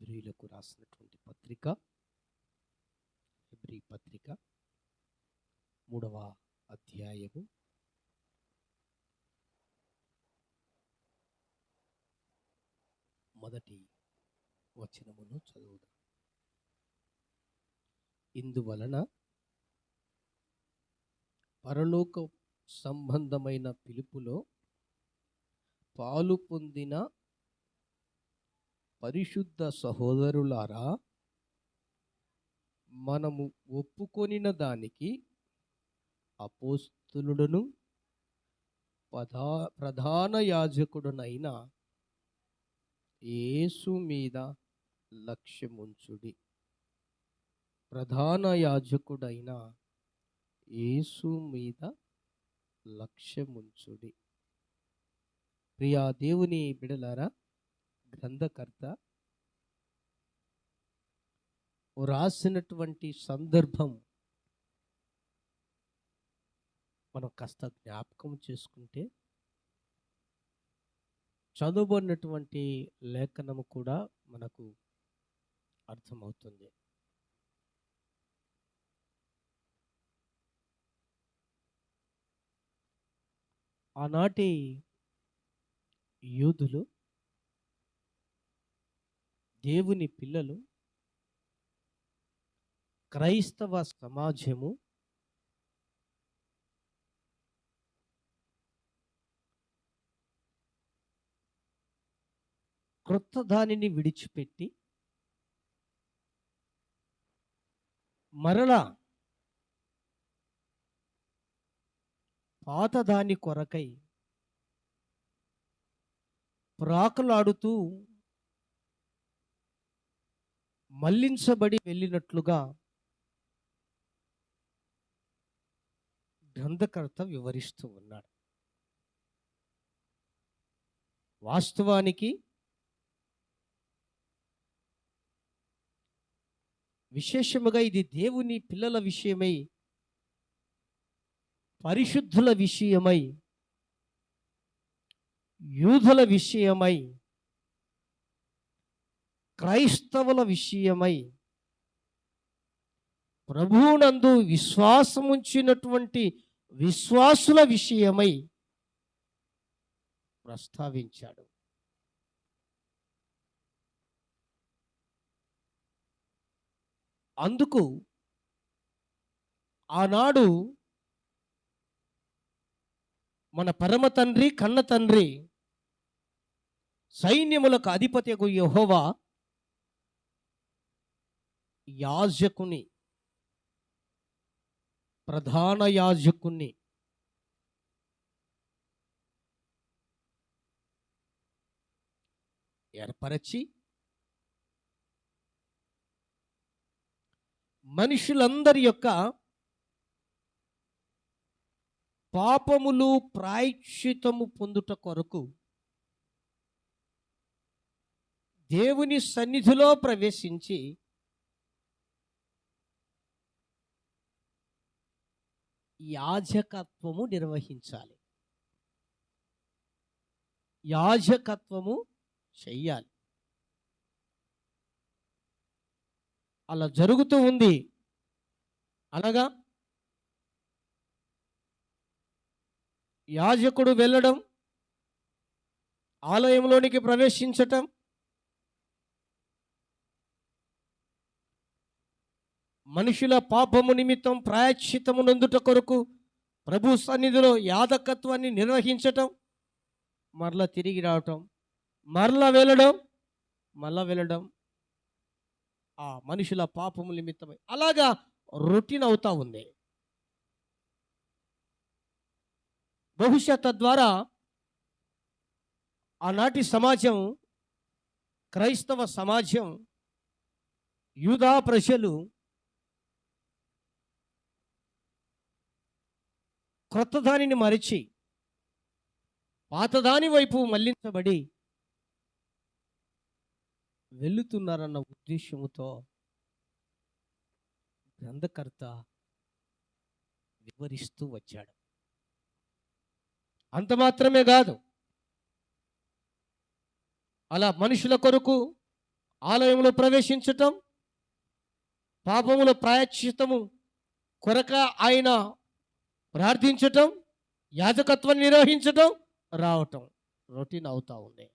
హెబ్రీలకు రాసినటువంటి పత్రిక, హెబ్రీ పత్రిక 3వ అధ్యాయము 1వ వచనమును చదువుదాం. ఇందువలన పరలోక సంబంధమైన పిలుపులో పాలు పొందిన పరిశుద్ధ సహోదరులారా, మనము ఒప్పుకొనిన దానికి అపోస్తలుడును ప్రధాన యాజకుడునైన యేసు మీద లక్ష్యముంచుడి. ప్రధాన యాజకుడైన యేసు మీద లక్ష్యముంచుడి. ప్రియా దేవుని బిడలారా, గ్రంథకర్త రాసినటువంటి సందర్భం మనం కాస్త జ్ఞాపకం చేసుకుంటే చదువుబడినటువంటి లేఖనము కూడా మనకు అర్థమవుతుంది. ఆనాటి యూదులు, దేవుని పిల్లలు, క్రైస్తవ సమాజము క్రొత్త దానిని విడిచిపెట్టి మరలా పాత దాని కొరకై ప్రాకులాడుతూ మళ్లించబడి వెళ్ళినట్లుగా గ్రంథకర్త వివరిస్తూ ఉన్నాడు. వాస్తవానికి విశేషముగా ఇది దేవుని పిల్లల విషయమై, పరిశుద్ధుల విషయమై, యూదుల విషయమై, క్రైస్తవుల విషయమై, ప్రభువునందు విశ్వాసముంచినటువంటి విశ్వాసుల విషయమై ప్రస్తావించాడు. అందుకు ఆనాడు మన పరమ తండ్రి, కన్న తండ్రి, సైన్యములకు అధిపతియగు యెహోవా యాజకుని, ప్రధాన యాజకుని ఏర్పరచి మనుషులందరి యొక్క పాపములు ప్రాయశ్చిత్తము పొందుట కొరకు దేవుని సన్నిధిలో ప్రవేశించి యాజకత్వము నిర్వహించాలి, యాజకత్వము చెయ్యాలి. అలా జరుగుతూ ఉంది. అనగా యాజకుడు వెళ్ళడం, ఆలయంలోనికి ప్రవేశించటం, మనుషుల పాపము నిమిత్తం ప్రాయశ్చిత్తము నొందుట కొరకు ప్రభు సన్నిధిలో యాజకత్వాన్ని నిర్వహించటం, మరలా తిరిగి రావటం, మరలా వెళ్ళడం, ఆ మనుషుల పాపము నిమిత్తమై అలాగా రొటీన్ అవుతా ఉంది. బహుశా తద్వారా ఆనాటి సమాజం, క్రైస్తవ సమాజం, యూదా ప్రజలు క్రొత్త దానిని మరిచి పాతదాని వైపు మళ్లించబడి వెళుతున్నారన్న ఉద్దేశముతో గ్రంథకర్త వివరిస్తూ వచ్చాడు. అంత మాత్రమే కాదు, అలా మనుషుల కొరకు ఆలయంలో ప్రవేశించటం, పాపముల ప్రాయశ్చిత్తము కొరక ఆయన ప్రార్థించటం, యాజకత్వం నిర్వహించటం, రావటం రొటీన్ అవుతా ఉంది.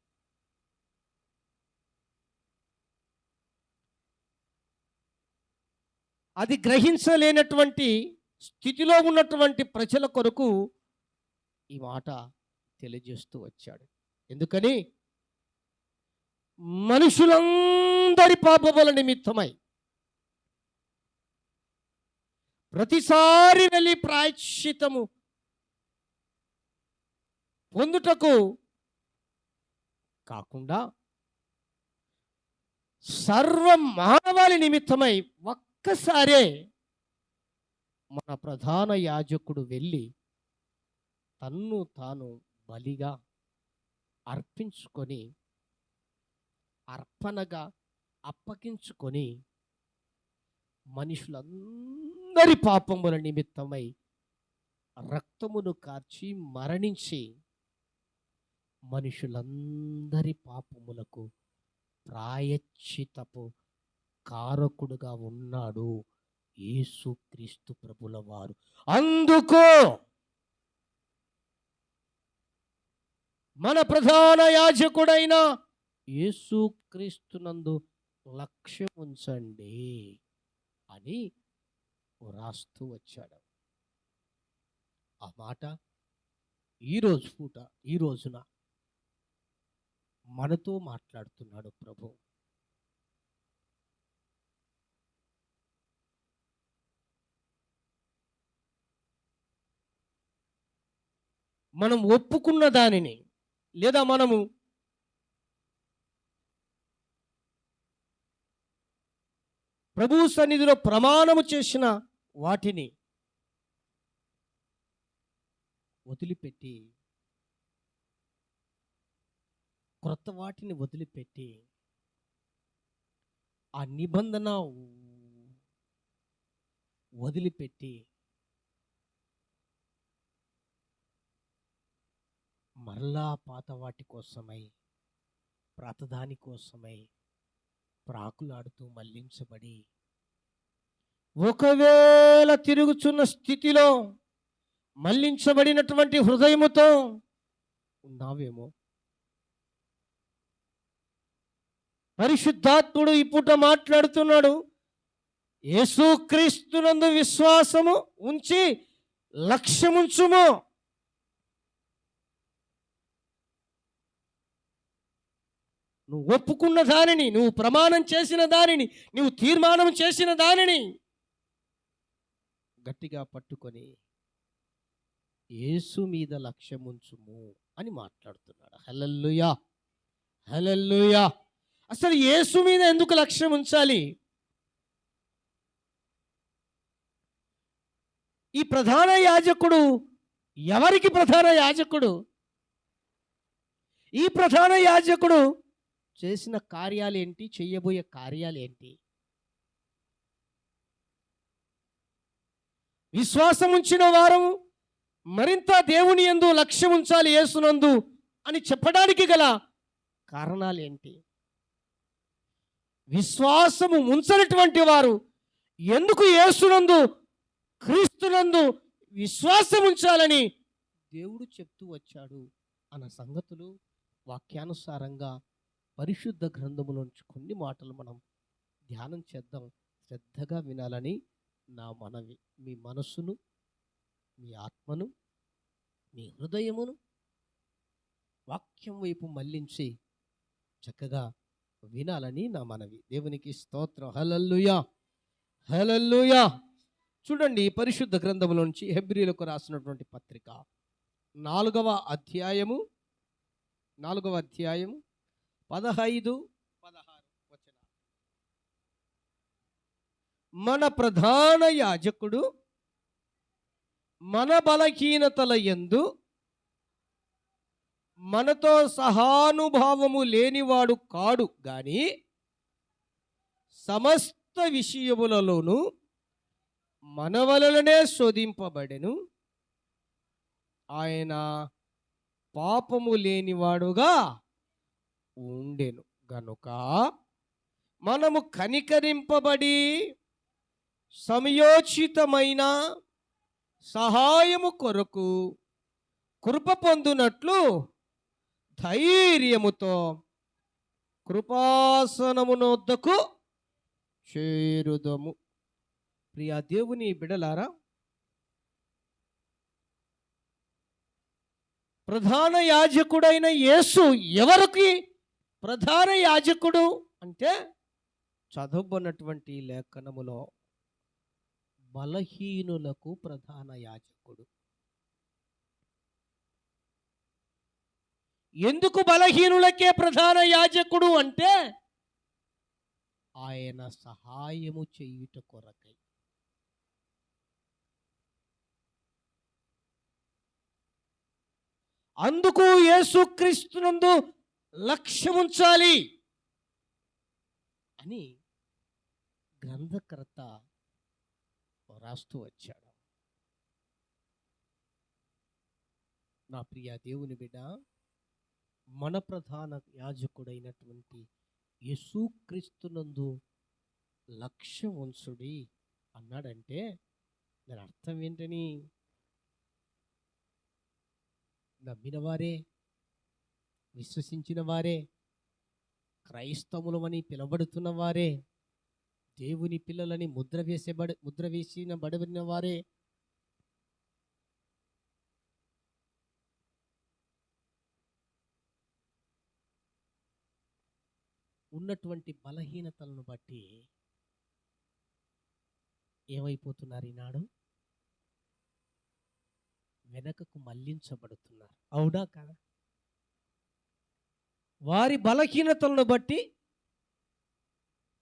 అది గ్రహించలేనటువంటి స్థితిలో ఉన్నటువంటి ప్రజల కొరకు ఈ మాట తెలియజేస్తూ వచ్చాడు. ఎందుకని? మనుషులందరి పాపముల నిమిత్తమై ప్రతిసారి వెళ్ళి ప్రాయశ్చిత్తము పొందుటకు కాకుండా సర్వ మానవాళి నిమిత్తమై ఒక్కసారే మన ప్రధాన యాజకుడు వెళ్ళి తన్ను తాను బలిగా అర్పించుకొని, అర్పణగా అప్పగించుకొని మనుషులందరి పాపముల నిమిత్తమై రక్తమును కార్చి మరణించి మనుషులందరి పాపములకు ప్రాయశ్చిత్తపు కారకుడుగా ఉన్నాడు యేసుక్రీస్తు ప్రభుల వారు. అందుకు మన ప్రధాన యాజకుడైన యేసుక్రీస్తునందు లక్ష్యం ఉంచండి అని రాస్తూ వచ్చాడు. ఆ మాట ఈ రోజున మనతో మాట్లాడుతున్నాడు ప్రభు. మనం ఒప్పుకున్న దానిని, లేదా మనము ప్రభు సన్నిధిలో ప్రమాణము చేసిన వాటిని వదిలిపెట్టి, క్రొత్త వాటిని వదిలిపెట్టి, ఆ నిబంధన వదిలిపెట్టి మరలా పాత వాటి కోసమై, ప్రాతదాని కోసమై ప్రాకులాడుతూ మళ్లించబడి, ఒకవేళ తిరుగుచున్న స్థితిలో మళ్లించబడినటువంటి హృదయముతో ఉన్నావేమో, పరిశుద్ధాత్ముడు ఈ పూట మాట్లాడుతున్నాడు. యేసుక్రీస్తునందు విశ్వాసము ఉంచి లక్ష్యముంచుము. నువ్వు ఒప్పుకున్న దానిని, నువ్వు ప్రమాణం చేసిన దానిని, నువ్వు తీర్మానం చేసిన దానిని గట్టిగా పట్టుకొని యేసు మీద లక్ష్యముంచుము అని మాట్లాడుతున్నాడు. హల్లెలూయా, హల్లెలూయా. అసలు యేసు మీద ఎందుకు లక్ష్యం ఉంచాలి? ఈ ప్రధాన యాజకుడు ఎవరికి ప్రధాన యాజకుడు? ఈ ప్రధాన యాజకుడు చేసిన కార్యాలేంటి, చెయ్యబోయే కార్యాలేంటి? విశ్వాసం ఉంచిన వారు మరింత దేవుని యందు లక్ష్యం ఉంచాలి యేసునందు అని చెప్పడానికి గల కారణాలేంటి? విశ్వాసము ఉంచనటువంటి వారు ఎందుకు యేసునందు, క్రీస్తునందు విశ్వాసం ఉంచాలని దేవుడు చెప్తూ వచ్చాడు అన్న సంగతులు వాక్యానుసారంగా పరిశుద్ధ గ్రంథములోంచి కొన్ని మాటలు మనం ధ్యానం చేద్దాం. శ్రద్ధగా వినాలని నా మనవి. మీ మనస్సును, మీ ఆత్మను, మీ హృదయమును వాక్యం వైపు మళ్లించి చక్కగా వినాలని నా మనవి. దేవునికి స్తోత్రం. హల్లెలూయా, హల్లెలూయా. చూడండి, పరిశుద్ధ గ్రంథములోంచి హెబ్రీలకు రాసినటువంటి పత్రిక 4వ అధ్యాయము 15-16 వచనాలు. మన ప్రధాన యాజకుడు మన బలహీనతల యందు మనతో సహానుభావము లేనివాడు కాడు గాని సమస్త విషయములలోనూ మన వలననే శోధింపబడెను. ఆయన పాపము లేనివాడుగా ఉండెను గనుక మనము కనికరింపబడి సమయోచితమైన సహాయము కొరకు కృప పొందునట్లు ధైర్యముతో కృపాసనమునొద్దకు చేరుదము. ప్రియా దేవుని బిడలారా, ప్రధాన యాజకుడైన యేసు ఎవరికి ప్రధాన యాజకుడు అంటే, చదవబడినటువంటి లేఖనములో బలహీనులకు ప్రధాన యాజకుడు. ఎందుకు బలహీనులకే ప్రధాన యాజకుడు అంటే, ఆయన సహాయము చేయుట కొరకై. అందుకు యేసుక్రీస్తునందు లక్ష్యముంచాలి అని గ్రంథకర్త రాస్తూ వచ్చాడు. నా ప్రియ దేవుని బిడ్డ, మన ప్రధాన యాజకుడైనటువంటి యేసుక్రీస్తునందు లక్ష్యం ఉంచుడి అన్నాడంటే దాని అర్థం ఏంటని, నమ్మిన వారే, విశ్వసించిన వారే, క్రైస్తవులమని పిలబడుతున్న వారే, దేవుని పిల్లలని ముద్ర వేసిన బడిన వారే ఉన్నటువంటి బలహీనతలను బట్టి ఏమైపోతున్నారు? ఈనాడు వెనకకు మళ్లించబడుతున్నారు. అవునా కదా? వారి బలహీనతలను బట్టి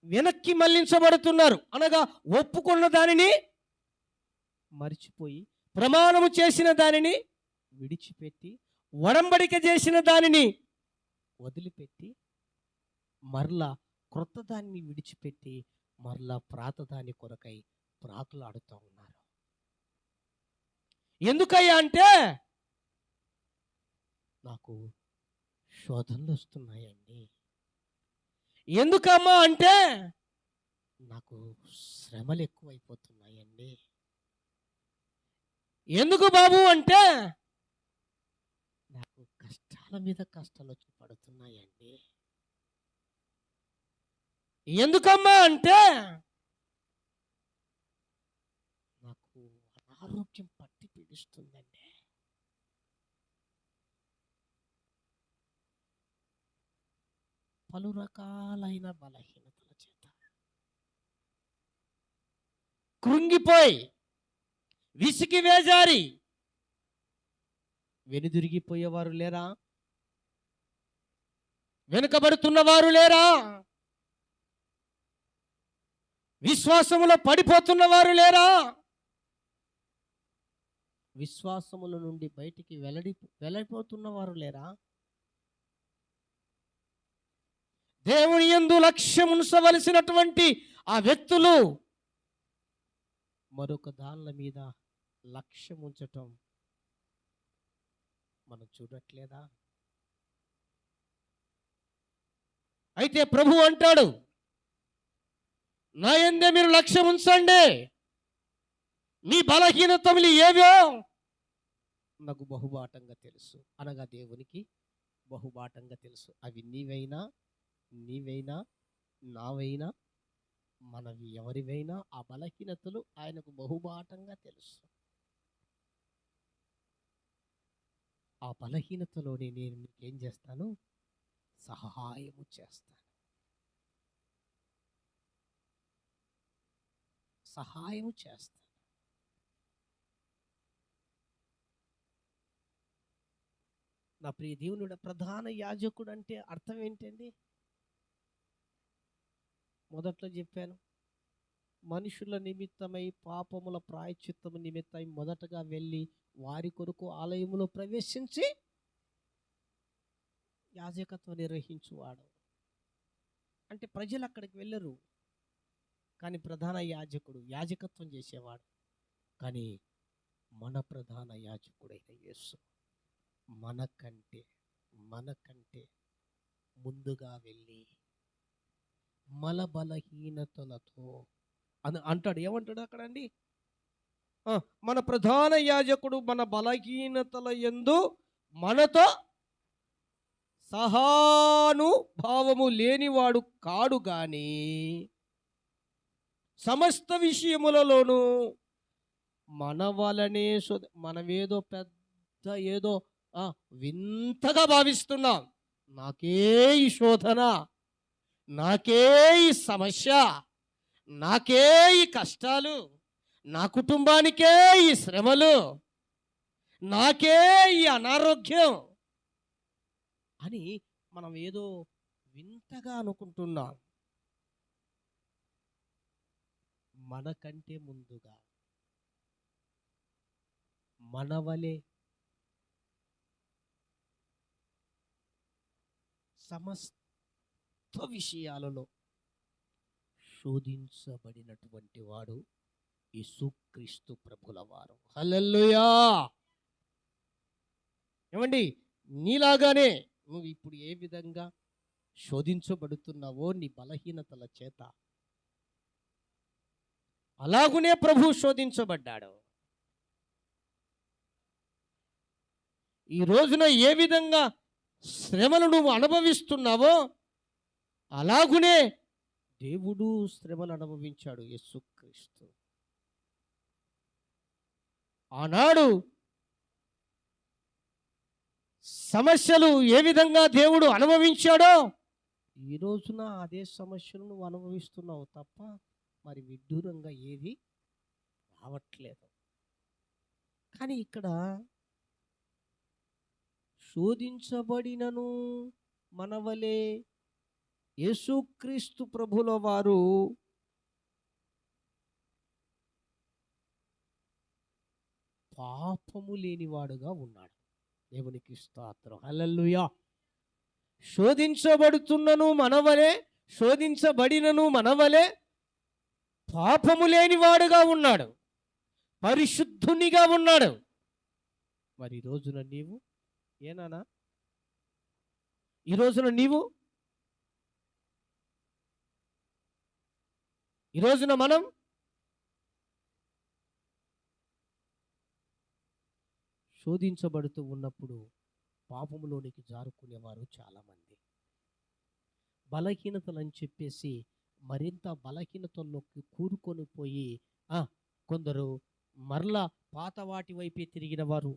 వెనక్కి మళ్లించబడుతున్నారు. అనగా ఒప్పుకున్న దానిని మరిచిపోయి, ప్రమాణము చేసిన దానిని విడిచిపెట్టి, ఒడంబడిక చేసిన దానిని వదిలిపెట్టి, మరలా క్రొత్త దాన్ని విడిచిపెట్టి మరలా ప్రాతదాని కొరకై ప్రాకులాడుతూ ఉన్నారు. ఎందుకయ్యా అంటే, నాకు శోధనలు వస్తున్నాయండి. ఎందుకమ్మా అంటే, నాకు శ్రమలు ఎక్కువైపోతున్నాయండి. ఎందుకు బాబు అంటే, నాకు కష్టాల మీద కష్టాలు వచ్చి పడుతున్నాయండి. ఎందుకమ్మా అంటే, నాకు అనారోగ్యం పట్టి పీడిస్తుందండి. పలు రకాలైన బలహీనతల చేత కృంగిపోయి, విసికి వేజారి వెనుదిరిగిపోయేవారు లేరా? వెనుకబడుతున్నవారు లేరా? విశ్వాసములో పడిపోతున్నవారు లేరా? విశ్వాసముల నుండి బయటికి వెళ్ళిపోతున్నవారు లేరా? దేవుని యందు లక్ష్యం ఉంచవలసినటువంటి ఆ వ్యక్తులు మరొక దానిల మీద లక్ష్యం ఉంచటం మనం చూడట్లేదా? అయితే ప్రభు అంటాడు, నా యందే మీరు లక్ష్యం ఉంచండి. మీ బలహీనతలు ఏవో నాకు బహుబాటంగా తెలుసు. అనగా దేవునికి బహుబాటంగా తెలుసు. అవి నీవైనా నావైనా మనవి ఎవరివైనా ఆ బలహీనతలు ఆయనకు బహుబాటంగా తెలుసు. ఆ బలహీనతలోనే నేను నీకేం చేస్తాను? సహాయము చేస్తాను. సహాయం చేస్తాను. నా ప్రియ దేవునుడ, ప్రధాన యాజకుడు అంటే అర్థం ఏంటండి? మొదట్లో చెప్పాను, మనుషుల నిమిత్తమై పాపముల ప్రాయశ్చిత్తము నిమిత్తమై మొదటగా వెళ్ళి వారి కొరకు ఆలయములో ప్రవేశించి యాజకత్వం నిర్వహించువాడు. అంటే ప్రజలు అక్కడికి వెళ్ళరు, కానీ ప్రధాన యాజకుడు యాజకత్వం చేసేవాడు. కానీ మన ప్రధాన యాజకుడైన యేసు మనకంటే ముందుగా వెళ్ళి మన బలహీనతలతో అని అంటాడు. ఏమంటాడు అక్కడ అండి? మన ప్రధాన యాజకుడు మన బలహీనతల యందు మనతో సహానుభావము లేనివాడు కాడు గాని సమస్త విషయములలోనూ మన వలనే మనమేదో పెద్ద ఏదో వింతగా భావిస్తున్నాం. నాకే ఈ శోధన, నాకే ఈ సమస్య, నాకే ఈ కష్టాలు, నా కుటుంబానికే ఈ శ్రమలు, నాకే ఈ అనారోగ్యం అని మనం ఏదో వింతగా అనుకుంటున్నాం. మనకంటే ముందుగా మనవలే సమస్త విషయాలలో శోధించబడినటువంటి వాడు యేసుక్రీస్తు ప్రభుల వారు. హల్లెలూయా! ఏమండి, నీలాగానే నువ్వు ఇప్పుడు ఏ విధంగా శోధించబడుతున్నావో నీ బలహీనతల చేత, అలాగునే ప్రభు శోధించబడ్డాడు. ఈ రోజున ఏ విధంగా శ్రమలు నువ్వు అనుభవిస్తున్నావో అలాగునే దేవుడు శ్రమలు అనుభవించాడు. యేసుక్రీస్తు ఆనాడు సమస్యలు ఏ విధంగా దేవుడు అనుభవించాడో ఈ రోజున అదే సమస్యలు నువ్వు అనుభవిస్తున్నావు తప్ప మరి విడ్డూరంగా ఏది రావట్లేదు. కానీ ఇక్కడ శోధించబడినను మనవలే యేసుక్రీస్తు ప్రభుల వారు పాపము లేనివాడుగా ఉన్నాడు. దేవునికి స్తోత్రం. హల్లెలూయా! శోధించబడుతున్నను మనవలే, శోధించబడినను మనవలే పాపము లేనివాడుగా ఉన్నాడు, పరిశుద్ధునిగా ఉన్నాడు. మరి ఈ రోజున నీవు ఏనానా? ఈ రోజున నీవు, ఈ రోజున మనం శోధించబడుతూ ఉన్నప్పుడు పాపములోనికి జారుకునేవారు చాలామంది. బలహీనతలు అని చెప్పేసి మరింత బలహీనతల్లోకి కూరుకొని పోయి కొందరు మరలా పాత వాటి వైపే తిరిగిన వారు,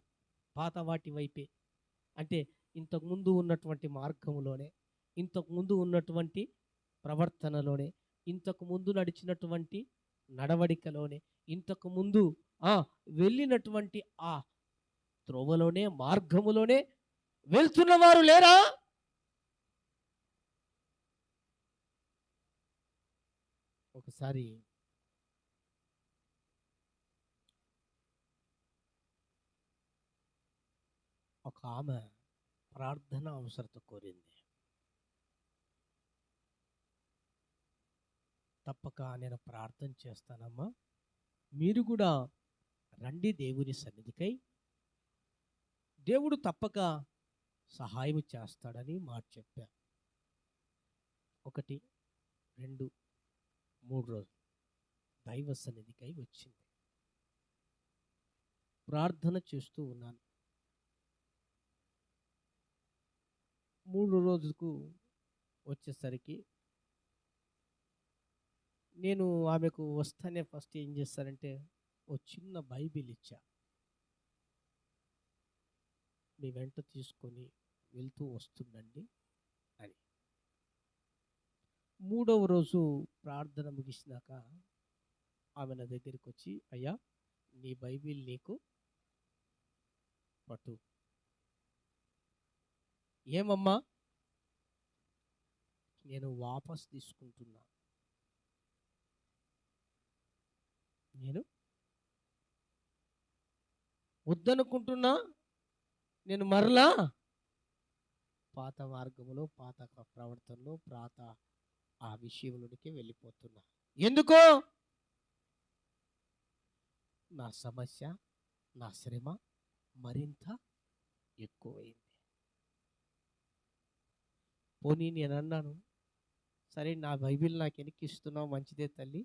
పాత వాటి వైపే అంటే ఇంతకుముందు ఉన్నటువంటి మార్గంలోనే, ఇంతకుముందు ఉన్నటువంటి ప్రవర్తనలోనే, ఇంతకుముందు నడిచినటువంటి నడవడికలోనే, ఇంతకుముందు వెళ్ళినటువంటి ఆ త్రోవలోనే, మార్గములోనే వెళ్తున్నవారు లేరా? ఒకసారి ఒక ఆమె ప్రార్థన అవసరత కోరింది. తప్పక నేను ప్రార్థన చేస్తానమ్మా, మీరు కూడా రండి దేవుని సన్నిధికై, దేవుడు తప్పక సహాయం చేస్తాడని మాట చెప్పా. 1, 2, 3 రోజులు దైవ సన్నిధికై వచ్చింది. ప్రార్థన చేస్తూ ఉన్నాను. 3 రోజులకు వచ్చేసరికి నేను ఆమెకు వస్తానే ఫస్ట్ ఏం చేస్తానంటే ఓ చిన్న బైబిల్ ఇచ్చా, మీ వెంట తీసుకొని వెళ్తూ వస్తుండండి అని. 3వ రోజు ప్రార్థన ముగిసినాక ఆమె నా దగ్గరికి వచ్చి, అయ్యా నీ బైబిల్ నీకు పట్టు. ఏమమ్మా? నేను వాపస్ తీసుకుంటున్నా, నేను వద్దనుకుంటున్నా, నేను మరలా పాత మార్గంలో, పాత ప్రవర్తనలో, పాత ఆ విషయంలోనికి వెళ్ళిపోతున్నా. ఎందుకో? నా సమస్య, నా శ్రమ మరింత ఎక్కువైంది. పోనీ నేను అన్నాను, సరే, నా బైబిల్ నాకు వెనక్కి ఇస్తున్నావు, మంచిదే తల్లి.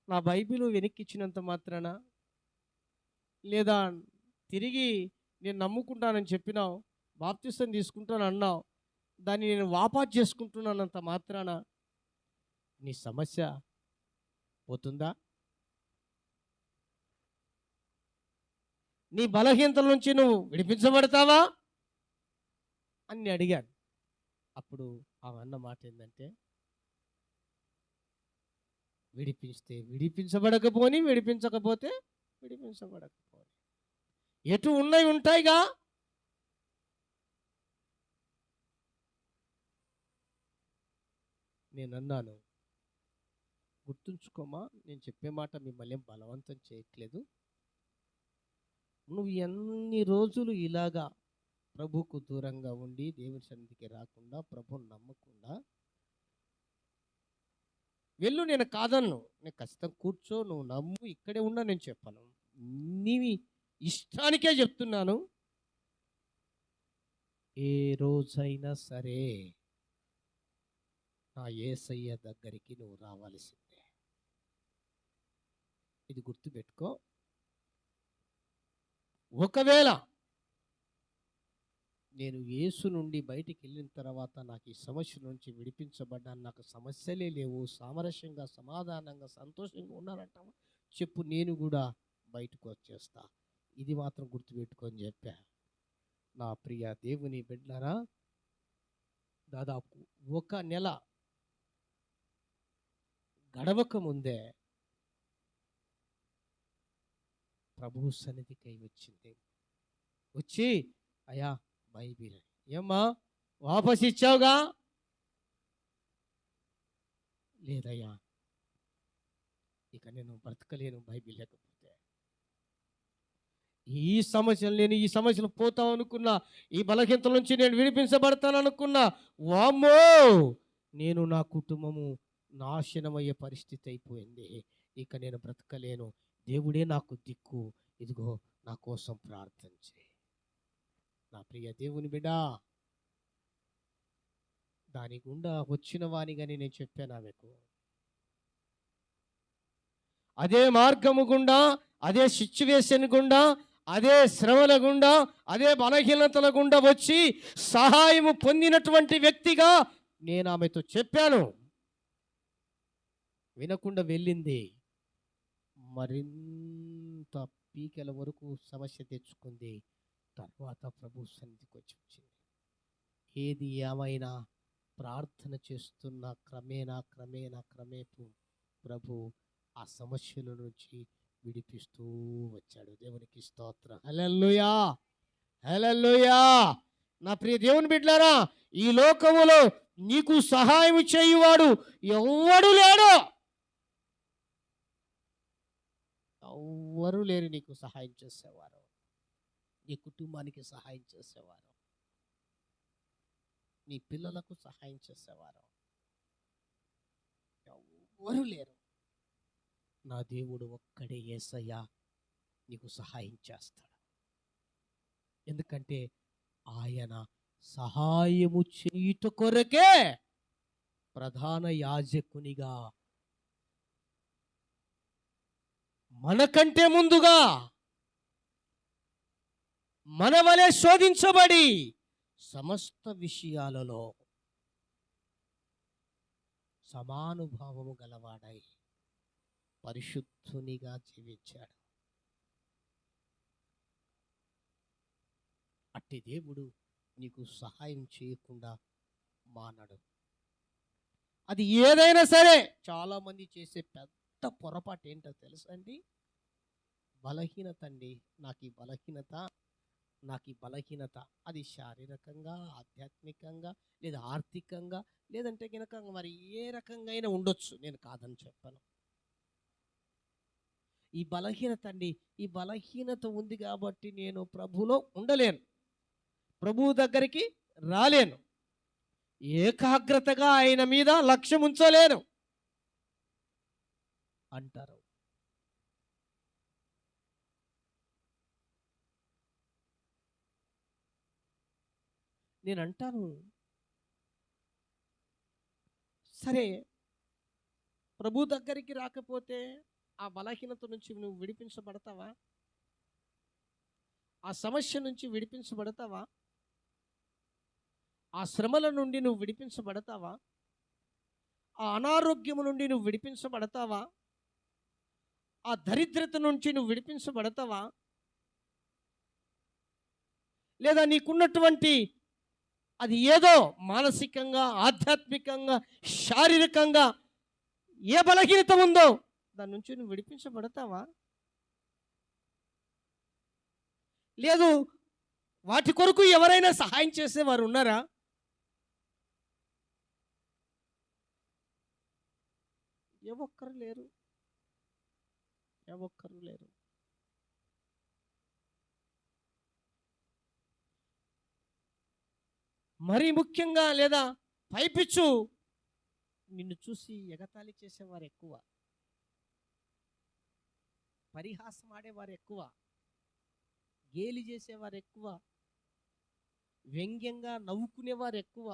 నా బైబిల్ వెనక్కి ఇచ్చినంత మాత్రాన, లేదా తిరిగి నేను నమ్ముకుంటానని చెప్పినావు, బాప్తిసం తీసుకుంటాను అన్నావు, దాన్ని నేను వాపస్ చేసుకుంటున్నానంత మాత్రాన నీ సమస్య పోతుందా? నీ బలహీనతల నుంచి నువ్వు విడిపించబడతావా అని అడిగాను. అప్పుడు ఆమె అన్న మాట ఏంటంటే, విడిపిస్తే విడిపించబడకపోని, విడిపించకపోతే విడిపించబడకపోని, ఎటు ఉన్నాయి ఉంటాయిగా. నేను అన్నాను, గుర్తుంచుకోమా, నేను చెప్పే మాట మిమ్మల్ని బలవంతం చేయట్లేదు. నువ్వు ఎన్ని రోజులు ఇలాగా ప్రభుకు దూరంగా ఉండి దేవుని సన్నిధికి రాకుండా, ప్రభుని నమ్మకుండా వెళ్ళు, నేను కాదన్ను. నేను ఖచ్చితంగా కూర్చో, నువ్వు నమ్ము, ఇక్కడే ఉన్నా నేను చెప్పను. నీవి ఇష్టానికే చెప్తున్నాను. ఏ రోజైనా సరే నా యేసయ్య దగ్గరికి నువ్వు రావాల్సిందే. ఇది గుర్తుపెట్టుకో. ఒకవేళ నేను యేసు నుండి బయటికి వెళ్ళిన తర్వాత నాకు ఈ సమస్య నుంచి విడిపించబడ్డాను, నాకు సమస్యలే లేవు, సామరస్యంగా, సమాధానంగా, సంతోషంగా ఉన్నానంటావా చెప్పు, నేను కూడా బయటకు వచ్చేస్తా. ఇది మాత్రం గుర్తుపెట్టుకొని చెప్పా. నా ప్రియ దేవుని బిడ్డలారా, దాదాపు 1 నెల గడవక ముందే ప్రభు సన్నిధికై వచ్చింది. వచ్చి, అయ్యా బైబిల్ ఏమ్మా వాపస్ ఇచ్చావుగా? లేదయ్యా, ఇక నేను బ్రతకలేను బైబిల్ లేకపోతే. ఈ సమస్యలు పోతాం అనుకున్నా, ఈ బలహీనతల నుంచి నేను విడిపించబడతాను అనుకున్నా, వామ్మో, నేను నా కుటుంబము నాశనమయ్యే పరిస్థితి అయిపోయింది. ఇక నేను బ్రతకలేను, దేవుడే నాకు దిక్కు, ఇదిగో నా కోసం ప్రార్థన చేయి. నా ప్రియ దేవుని బిడ్డ, దాని గుండా వచ్చిన వానిగాని నేను చెప్పాను ఆమెకు. అదే మార్గము గుండా, అదే సిచ్యువేషన్ గుండా, అదే శ్రమల గుండా, అదే బలహీనతల గుండా వచ్చి సహాయము పొందినటువంటి వ్యక్తిగా నేను ఆమెతో చెప్పాను. వినకుండా వెళ్ళింది, మరింత పీకెల వరకు సమస్య తెచ్చుకుంది. తర్వాత ప్రభు సన్నిధికి వచ్చింది. ఏది ఏమైనా ప్రార్థన చేస్తున్న క్రమేపు ప్రభు ఆ సమస్యల నుంచి విడిపిస్తూ వచ్చాడు. దేవునికి స్తోత్రం. హల్లెలూయా, హల్లెలూయా. నా ప్రియ దేవుని బిడ్డలారా, ఈ లోకములో నీకు సహాయం చేయువాడు ఎవ్వడు లేడు. ఎవ్వరూ లేరు నీకు సహాయం చేసేవారు, నీ కుటుంబానికి సహాయం చేసేవారు, నీ పిల్లలకు సహాయం చేసేవారు ఎవ్వరూ లేరు. నా దేవుడు ఒక్కడే యేసయ్య నీకు సహాయం చేస్తాడు. ఎందుకంటే ఆయన సహాయము చేయుట కొరకే ప్రధాన యాజకునిగా మనకంటే ముందుగా మన వలె శోధించబడి సమస్త విషయాలలో సమానుభావము గలవాడై పరిశుద్ధునిగా జీవించాడు. అట్టి దేవుడు నీకు సహాయం చేయకుండా మానడు. అది ఏదైనా సరే. చాలా మంది చేసే పెద్ద పొరపాటు ఏంటో తెలుసా అండి? బలహీనత అండి. నాకు ఈ బలహీనత అది శారీరకంగా, ఆధ్యాత్మికంగా, లేదా ఆర్థికంగా, లేదంటే కనుక మరి ఏ రకంగా అయినా ఉండొచ్చు, నేను కాదని చెప్పను. ఈ బలహీనత అండి, ఈ బలహీనత ఉంది కాబట్టి నేను ప్రభులో ఉండలేను, ప్రభువు దగ్గరికి రాలేను, ఏకాగ్రతగా ఆయన మీద లక్ష్యం ఉంచలేను అంటారు. నేను అంటాను, సరే, ప్రభు దగ్గరికి రాకపోతే ఆ బలహీనత నుంచి నువ్వు విడిపించబడతావా? ఆ సమస్య నుంచి విడిపించబడతావా? ఆ శ్రమల నుండి నువ్వు విడిపించబడతావా? ఆ అనారోగ్యము నుండి నువ్వు విడిపించబడతావా? ఆ దరిద్రత నుంచి నువ్వు విడిపించబడతావా? లేదా నీకున్నటువంటి అది ఏదో మానసికంగా, ఆధ్యాత్మికంగా, శారీరకంగా ఏ బలహీనత ఉందో దాని నుంచి నువ్వు విడిపించబడతావా? లేదు, వాటి కొరకు ఎవరైనా సహాయం చేసేవారు ఉన్నారా? ఏ ఒక్కరు లేరు. ఏ ఒక్కరు లేరు. మరీ ముఖ్యంగా లేదా పైపిచ్చు నిన్ను చూసి ఎగతాళి చేసేవారు ఎక్కువ, పరిహాసం ఆడేవారు ఎక్కువ, గేలి చేసేవారు ఎక్కువ, వ్యంగ్యంగా నవ్వుకునేవారు ఎక్కువ.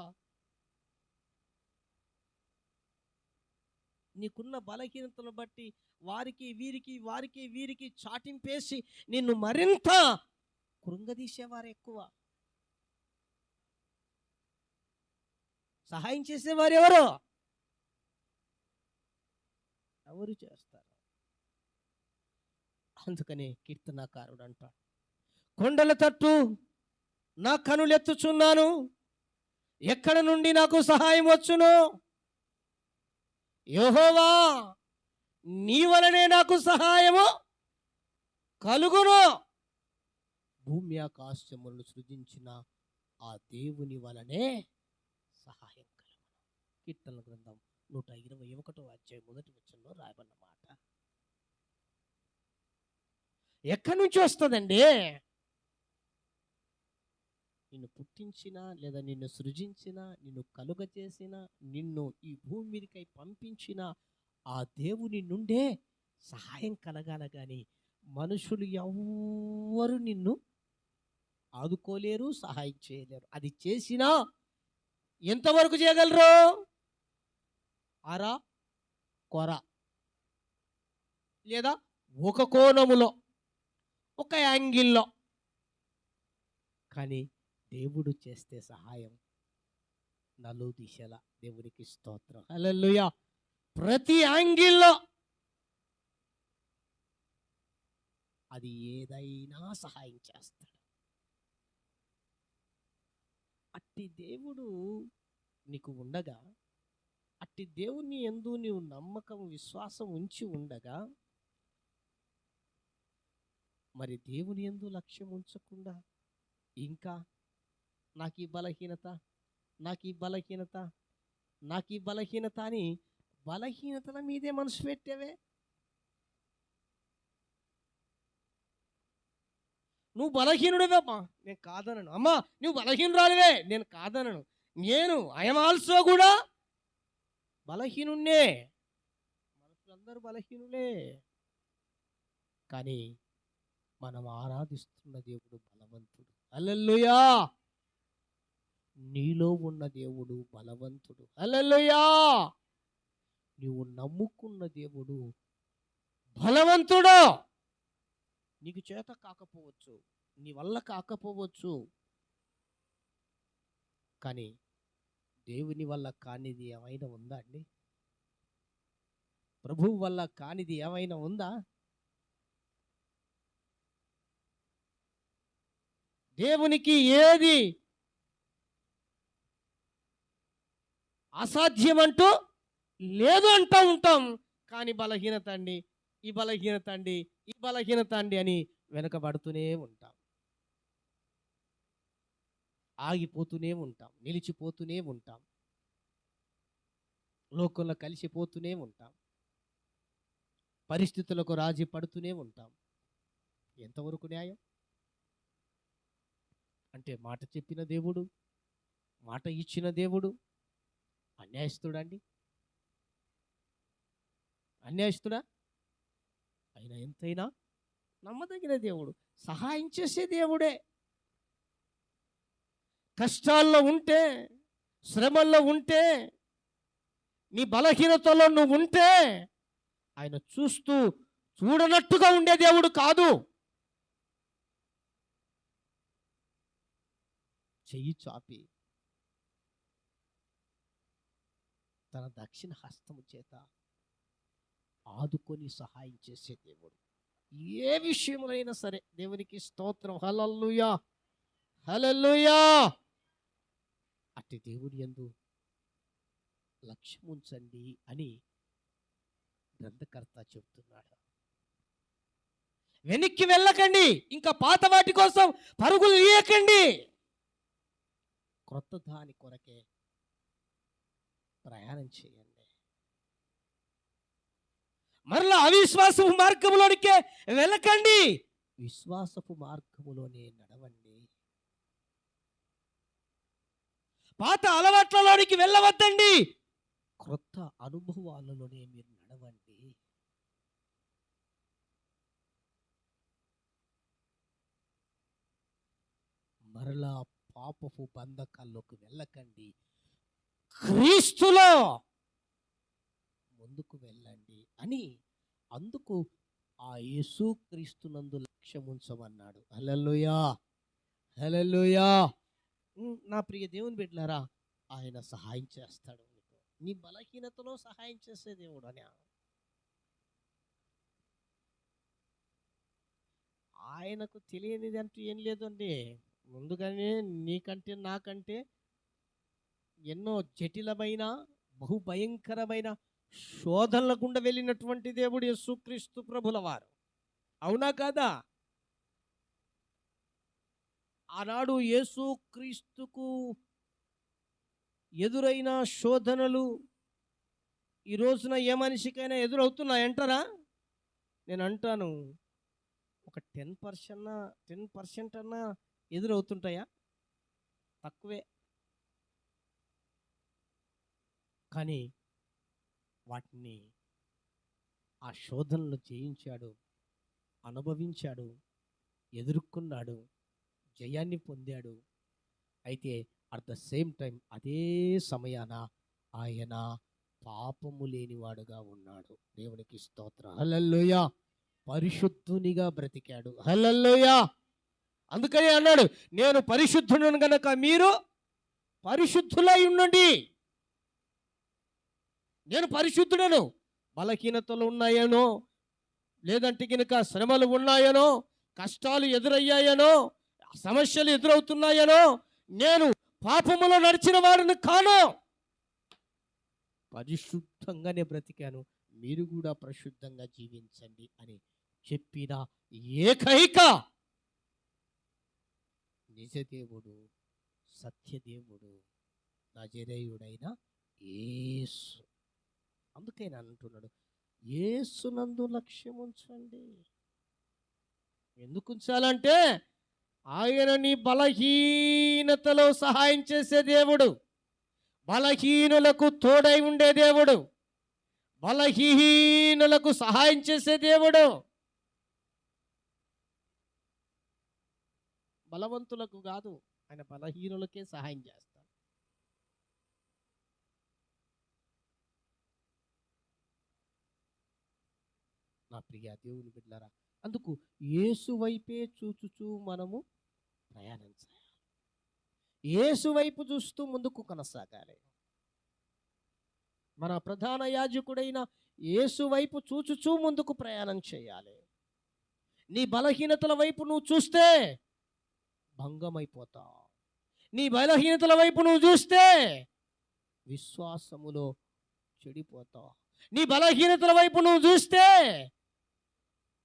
నీకున్న బలహీనతను బట్టి వారికి వీరికి చాటింపేసి నిన్ను మరింత కృంగదీసేవారు ఎక్కువ. సహాయం చేసేవారు ఎవరు చేస్తారు? అందుకని కీర్తనాకారుడు అంటాడు, కొండల తట్టు నా కనులెత్తుచున్నాను, ఎక్కడ నుండి నాకు సహాయం వచ్చును? యెహోవా, నీ వలనే నాకు సహాయము కలుగును. భూమి ఆకాశములను సృజించిన ఆ దేవుని వలనే సహాయం కలుగును. కీర్తనల గ్రంథం 121వ అధ్యాయం 1వ వచనంలో రాయబడిన మాట. ఎక్కడి నుంచి వస్తుందండి? నిన్ను పుట్టించిన లేదా నిన్ను సృజించిన, నిన్ను కలుగచేసిన, నిన్ను ఈ భూమి మీదకై పంపించిన ఆ దేవుని నుండే సహాయం కలగాల. కానీ మనుషులు ఎవ్వరు నిన్ను ఆదుకోలేరు, సహాయం చేయలేరు. అది చేసినా ఎంతవరకు చేయగలరు? అర కొర, లేదా ఒక కోణములో, ఒక యాంగిల్లో. కానీ దేవుడు చేస్తే సహాయం నలు దిశల. దేవునికి స్తోత్రం, హల్లెలూయా. ప్రతి యాంగిల్లో అది ఏదైనా సహాయం చేస్తాడు. అట్టి దేవుడు నీకు ఉండగా, అట్టి దేవుని యందు నీవు నమ్మకం, విశ్వాసం ఉంచి ఉండగా, మరి దేవుని యందు లక్ష్యం ఉంచకుండా ఇంకా నాకు ఈ బలహీనత అని బలహీనతల మీదే మనసు పెట్టేవే. నువ్వు బలహీనుడివే అమ్మా, నేను కాదనను. అమ్మా, నువ్వు బలహీనురాలివే, నేను కాదనను. నేను ఐఎమ్ ఆల్సో కూడా బలహీనున్నే. మనుషులందరూ బలహీనులే. కానీ మనం ఆరాధిస్తున్న దేవుడు బలవంతుడు. హల్లెలూయా. నీలో ఉన్న దేవుడు బలవంతుడు. హల్లెలూయా. నీవు నమ్ముకున్న దేవుడు బలవంతుడు. నీకు చేత కాకపోవచ్చు, నీ వల్ల కాకపోవచ్చు, కానీ దేవుని వల్ల కానిది ఏమైనా ఉందా అండి? ప్రభువు వల్ల కానిది ఏమైనా ఉందా? దేవునికి ఏది అసాధ్యమంటూ లేదు అంటూ ఉంటాం. కానీ బలహీనత అండి, ఈ బలహీనత అండి అని వెనకబడుతూనే ఉంటాం, ఆగిపోతూనే ఉంటాం, నిలిచిపోతూనే ఉంటాం, లోకంలో కలిసిపోతూనే ఉంటాం, పరిస్థితులకు రాజీ పడుతూనే ఉంటాం. ఎంతవరకు న్యాయం? అంటే మాట చెప్పిన దేవుడు, మాట ఇచ్చిన దేవుడు అన్యాయస్తుడా అండి? అన్యాయస్తుడా? అయినా ఎంతైనా నమ్మదగిన దేవుడు, సహాయం చేసే దేవుడే. కష్టాల్లో ఉంటే, శ్రమల్లో ఉంటే నీ బలహీనతలో నువ్వు ఉంటే ఆయన చూడనట్టుగా ఉండే దేవుడు కాదు. చెయ్యి చాపి తన దక్షిణ హస్తము చేత ఆదుకొని సహాయం చేసే దేవుడు. ఏ విషయంలో సరే దేవునికి స్తోత్రం. హల్లెలూయా, హల్లెలూయా. అట్టి దేవుని యందు లక్ష్యం ఉంచండి అని గ్రంథకర్త చెబుతున్నాడు. వెనక్కి వెళ్ళకండి, ఇంకా పాత వాటి కోసం పరుగులు తీయకండి. క్రొత్త దాని కొరకే ప్రయాణం చేయండి. మరలా అవిశ్వాసపు మార్గంలోనికే వెళ్ళకండి, విశ్వాసపు మార్గములోనే నడవండి. పాత అలవాట్లలోనికి వెళ్ళవద్దండి, క్రొత్త అనుభవాలలోనే మీరు నడవండి. మరలా పాపపు బంధకాల్లోకి వెళ్ళకండి, క్రీస్తులో ముందుకు వెళ్ళండి అని అందుకు ఆ యేసు క్రీస్తునందు లక్ష్యం ఉంచమన్నాడు. హల్లెలూయా, హల్లెలూయా. నా ప్రియ దేవుని బిడ్డలారా, ఆయన సహాయం చేస్తాడు. నీ బలహీనతలో సహాయం చేసే దేవుడు అని. ఆయనకు తెలియనిది అంటూ ఏం లేదండి. ముందుగానే నీకంటే నాకంటే ఎన్నో జటిలమైన బహుభయంకరమైన శోధనల గుండా వెళ్ళినటువంటి దేవుడు యేసుక్రీస్తు ప్రభుల వారు. అవునా కాదా? ఆనాడు యేసుక్రీస్తుకు ఎదురైన శోధనలు ఈ రోజున ఏ మనిషికైనా ఎదురవుతున్నాయంటారా? నేను అంటాను, ఒక 10% అన్నా ఎదురవుతుంటాయా? తక్కువే. కానీ వాటిని, ఆ శోధనలు జయించాడు, అనుభవించాడు, ఎదుర్కొన్నాడు, జయాన్ని పొందాడు. అయితే అట్ ద సేమ్ టైం అదే సమయాన ఆయన పాపము లేనివాడుగా ఉన్నాడు. దేవునికి స్తోత్రం. హల్లెలూయా. పరిశుద్ధునిగా బ్రతికాడు. హల్లెలూయా. అందుకని అన్నాడు, నేను పరిశుద్ధుడను గనక మీరు పరిశుద్ధులై ఉండండి. నేను పరిశుద్ధుడను. బలహీనతలు ఉన్నాయనో, లేదంటే కనుక శ్రమలు ఉన్నాయనో, కష్టాలు ఎదురయ్యాయనో, సమస్యలు ఎదురవుతున్నాయనో, నేను పాపములో నడిచిన వాడిని కాను. పరిశుద్ధంగానే బ్రతికాను, మీరు కూడా పరిశుద్ధంగా జీవించండి అని చెప్పిన ఏకైక నిజదేవుడు, సత్యదేవుడు, నజరేయుడైన యేసు. అందుకైనా అంటున్నాడు, యేసునందు లక్ష్యం ఉంచండి. ఎందుకు ఉంచాలంటే ఆయన నీ బలహీనతలో సహాయం చేసే దేవుడు, బలహీనులకు తోడై ఉండే దేవుడు, బలహీనులకు సహాయం చేసే దేవుడు. బలవంతులకు కాదు, ఆయన బలహీనులకే సహాయం చేస్తాడు. నా ప్రియ దేవుని బిడ్డలారా, అందుకు యేసు వైపే చూచుచూ మనము ప్రయాణం చేయాలి. యేసు వైపు చూస్తూ ముందుకు కొనసాగాలి. మన ప్రధాన యాజకుడైన యేసు వైపు చూచుచూ ముందుకు ప్రయాణం చేయాలి. నీ బలహీనతల వైపు నువ్వు చూస్తే భంగమైపోతావు. నీ బలహీనతల వైపు నువ్వు చూస్తే విశ్వాసములో చెడిపోతావు. నీ బలహీనతల వైపు నువ్వు చూస్తే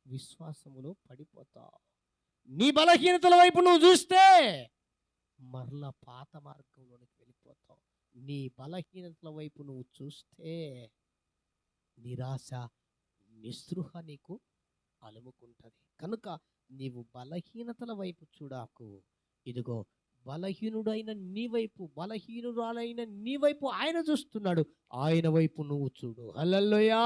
విశ్వాసములో పడిపోతావు. నీ బలహీనతల వైపు నువ్వు చూస్తే మరలా పాత మార్గంలోనికి వెళ్ళిపోతావు. నీ బలహీనతల వైపు నువ్వు చూస్తే నిరాశ, నిస్పృహ నీకు అలుముకుంటుంది. కనుక నీవు బలహీనతల వైపు చూడాకు. ఇదిగో బలహీనుడైన నీ వైపు, బలహీనురాలైన నీ వైపు ఆయన చూస్తున్నాడు. ఆయన వైపు నువ్వు చూడు. హల్లెలూయా.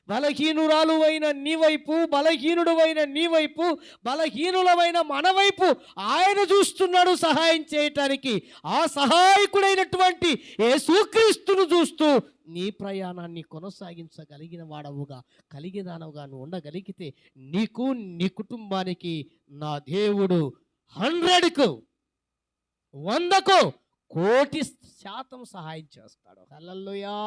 బలహీనురాలు అయిన నీ వైపు, బలహీనుడు అయిన నీ వైపు, బలహీనులమైన మన వైపు ఆయన చూస్తున్నాడు సహాయం చేయటానికి. ఆ సహాయకుడైనటువంటి యేసుక్రీస్తును చూస్తూ నీ ప్రయాణాన్ని కొనసాగించగలిగిన వాడవుగా, కలిగిదానవుగా నువ్వు ఉండగలిగితే నీకు, నీ కుటుంబానికి నా దేవుడు 100కు 100కు 1,000,000 సహాయం చేస్తాడు. హల్లెలూయా.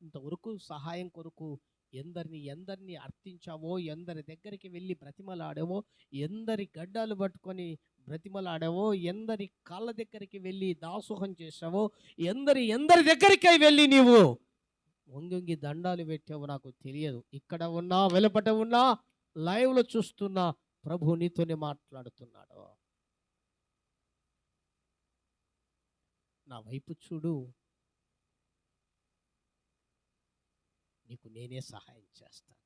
ఇంతవరకు సహాయం కొరకు ఎందరిని అర్థించావో, ఎందరి దగ్గరికి వెళ్ళి బ్రతిమలాడావో, ఎందరి గడ్డాలు పట్టుకొని బ్రతిమలాడావో, ఎందరి కాళ్ళ దగ్గరికి వెళ్ళి దాసోహం చేసావో, ఎందరి దగ్గరికి వెళ్ళి నీవు వంగి దండాలు పెట్టావో నాకు తెలియదు. ఇక్కడ ఉన్నా, వెలుపట ఉన్నా, లైవ్లో చూస్తున్నా, ప్రభు నీతోనే మాట్లాడుతున్నాడు. నా వైపు చూడు, నీకు నేనే సహాయం చేస్తాను.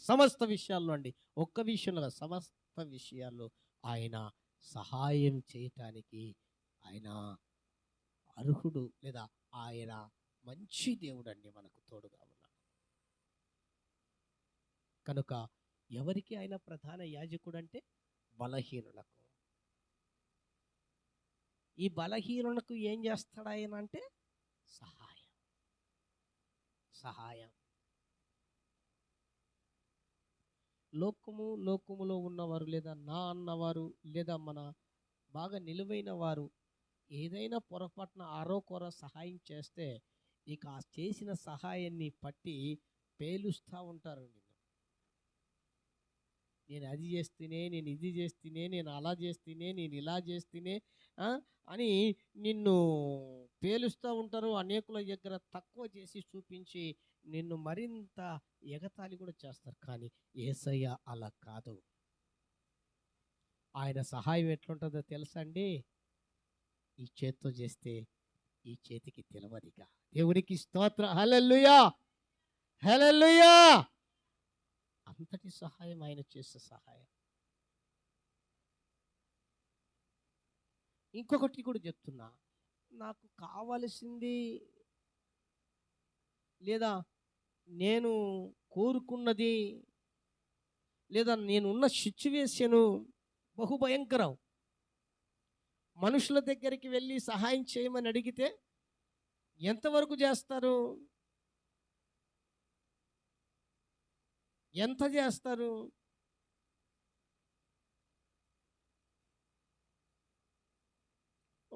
సమస్త విషయాల్లో అండి, ఒక్క విషయంలో సమస్త విషయాల్లో ఆయన సహాయం చేయటానికి ఆయన అర్హుడు, లేదా ఆయన మంచి దేవుడు అండి, మనకు తోడుగా ఉన్నాడు. కనుక ఎవరికి ఆయన ప్రధాన యాజకుడు అంటే బలహీనులకు. ఈ బలహీనులకు ఏం చేస్తాడు ఆయన అంటే సహాయం. లోకములో ఉన్నవారు, లేదా నా అన్నవారు, లేదా మన బాగా నిలువైన వారు ఏదైనా పొరపాటున ఆరోకొర సహాయం చేస్తే ఇక ఆ చేసిన సహాయాన్ని పట్టి పేలుస్తూ ఉంటారు. నేను అది చేస్తేనే, నేను ఇది చేస్తేనే, నేను అలా చేస్తేనే, నేను ఇలా చేస్తేనే అని నిన్ను పేలుస్తూ ఉంటారు. అనేకుల దగ్గర తక్కువ చేసి చూపించి నిన్ను మరింత ఎగతాళి కూడా చేస్తారు. కానీ యేసయ్య అలా కాదు. ఆయన సహాయం ఎట్లుంటుందో తెలుసా అండి? ఈ చేత్తో చేస్తే ఈ చేతికి తెలవదిగా. దేవునికి స్తోత్రం. హల్లెలూయా, హల్లెలూయా. అంతటి సహాయం ఆయన చేసే సహాయం. ఇంకొకటి కూడా చెప్తున్నా, నాకు కావలసింది, లేదా నేను కోరుకున్నది, లేదా నేనున్న సిచ్యువేషను బహుభయంకరం. మనుషుల దగ్గరికి వెళ్ళి సహాయం చేయమని అడిగితే ఎంతవరకు చేస్తారు? ఎంత చేస్తారు?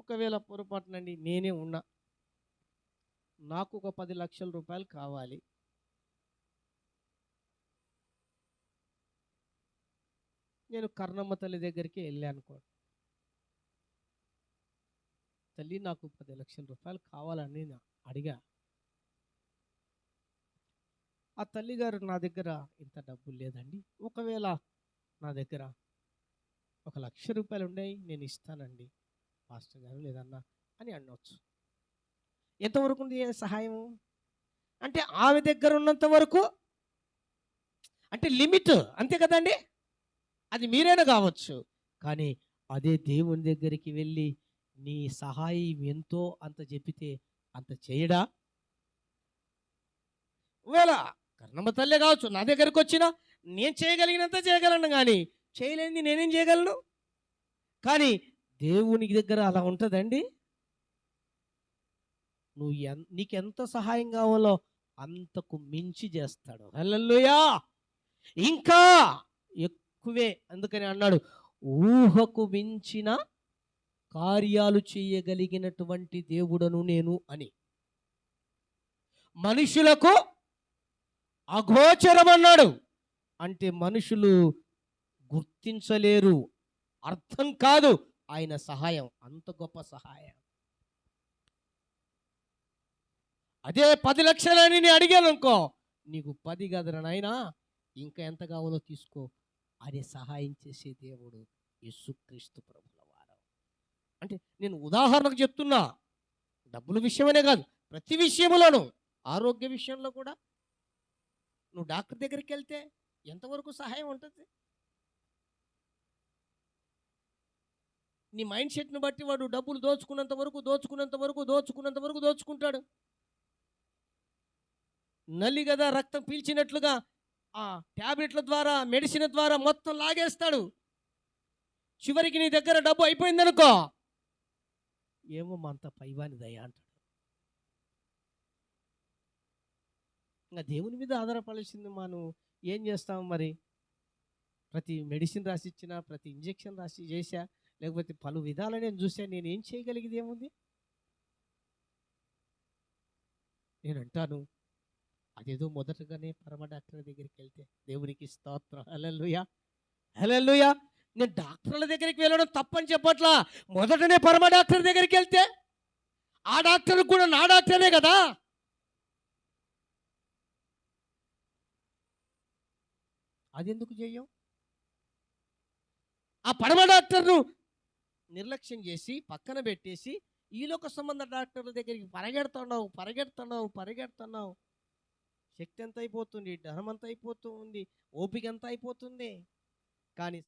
ఒకవేళ పొరపాటునండి నేనే ఉన్నా, నాకు ఒక 10 లక్షల రూపాయలు కావాలి, నేను కర్ణమ్మ తల్లి దగ్గరికి వెళ్ళాను. తల్లి నాకు 10 లక్షల రూపాయలు కావాలని అడిగా. ఆ తల్లిగారు నా దగ్గర ఇంత డబ్బులు లేదండి, ఒకవేళ నా దగ్గర 1,00,000 రూపాయలు ఉన్నాయి, నేను ఇస్తానండి పాస్టర్ గారు, లేదన్నా అని అనవచ్చు. ఎంతవరకు ఉంది సహాయం అంటే? ఆమె దగ్గర ఉన్నంత వరకు, అంటే లిమిట్, అంతే కదండి. అది మీరైనా కావచ్చు. కానీ అదే దేవుని దగ్గరికి వెళ్ళి నీ సహాయం ఎంతో అంత చెప్పితే అంత చేయడా? ఒకవేళ కర్ణమ్మ తల్లే కావచ్చు, నా దగ్గరకు వచ్చినా నేను చేయగలిగినంత చేయగలను, కానీ చేయలేనిది నేనేం చేయగలను? కానీ దేవునికి దగ్గర అలా ఉంటుందండి. నీకెంత సహాయం కావాలో అంతకు మించి చేస్తాడు. హల్లెలూయా. ఇంకా ఎక్కువే. అందుకని అన్నాడు, ఊహకు మించిన కార్యాలు చేయగలిగినటువంటి దేవుడను నేను అని. మనుషులకు అగోచరం అన్నాడు. అంటే మనుషులు గుర్తించలేరు, అర్థం కాదు ఆయన సహాయం. అంత గొప్ప సహాయం. అదే 10 లక్షలని నేను అడిగాను అనుకో, నీకు 10 గదరా నాయనా, ఇంకా ఎంత కావాలో తీసుకో. అదే సహాయం చేసే దేవుడు యేసుక్రీస్తు ప్రభుల వారు. అంటే నేను ఉదాహరణకు చెప్తున్నా, డబ్బుల విషయమనే కాదు, ప్రతి విషయంలోనూ. ఆరోగ్య విషయంలో కూడా నువ్వు డాక్టర్ దగ్గరికి వెళ్తే ఎంతవరకు సహాయం ఉంటుంది? నీ మైండ్ సెట్ను బట్టి వాడు డబ్బులు దోచుకున్నంత వరకు దోచుకుంటాడు. నల్లి కదా రక్తం పీల్చినట్లుగా ఆ టాబ్లెట్ల ద్వారా మెడిసిన్ ద్వారా మొత్తం లాగేస్తాడు. చివరికి నీ దగ్గర డబ్బు అయిపోయిందనుకో, ఏమో మా అంత పైవానిదయ్యా అంటాడు. ఇంకా దేవుని మీద ఆధారపడాల్సింది మనం ఏం చేస్తాం మరి? ప్రతి మెడిసిన్ రాసి ఇచ్చినా, ప్రతి ఇంజెక్షన్ రాసి చేశా, లేకపోతే పలు విధాలు నేను చూసా, నేను ఏం చేయగలిగేది ఏముంది? నేను అంటాను, అదేదో మొదటగానే పరమ డాక్టర్ దగ్గరికి వెళ్తే, దేవునికి స్తోత్రం, హల్లెలూయా హల్లెలూయా. నేను డాక్టర్ల దగ్గరికి వెళ్ళడం తప్పని చెప్పట్లా. మొదటనే పరమ డాక్టర్ దగ్గరికి వెళ్తే, ఆ డాక్టర్ కూడా నా డాక్టరే కదా. అది ఎందుకు చెయ్యం? ఆ పరమ డాక్టర్ను నిర్లక్ష్యం చేసి పక్కన పెట్టేసి ఈ లోక సంబంధ డాక్టర్ల దగ్గరికి పరిగెడుతున్నావు పరిగెడుతున్నావు పరిగెడుతున్నావు. శక్తి ఎంత అయిపోతుంది, ధనం ఎంత అయిపోతూ ఉంది, ఓపిక ఎంత అయిపోతుంది. కానీ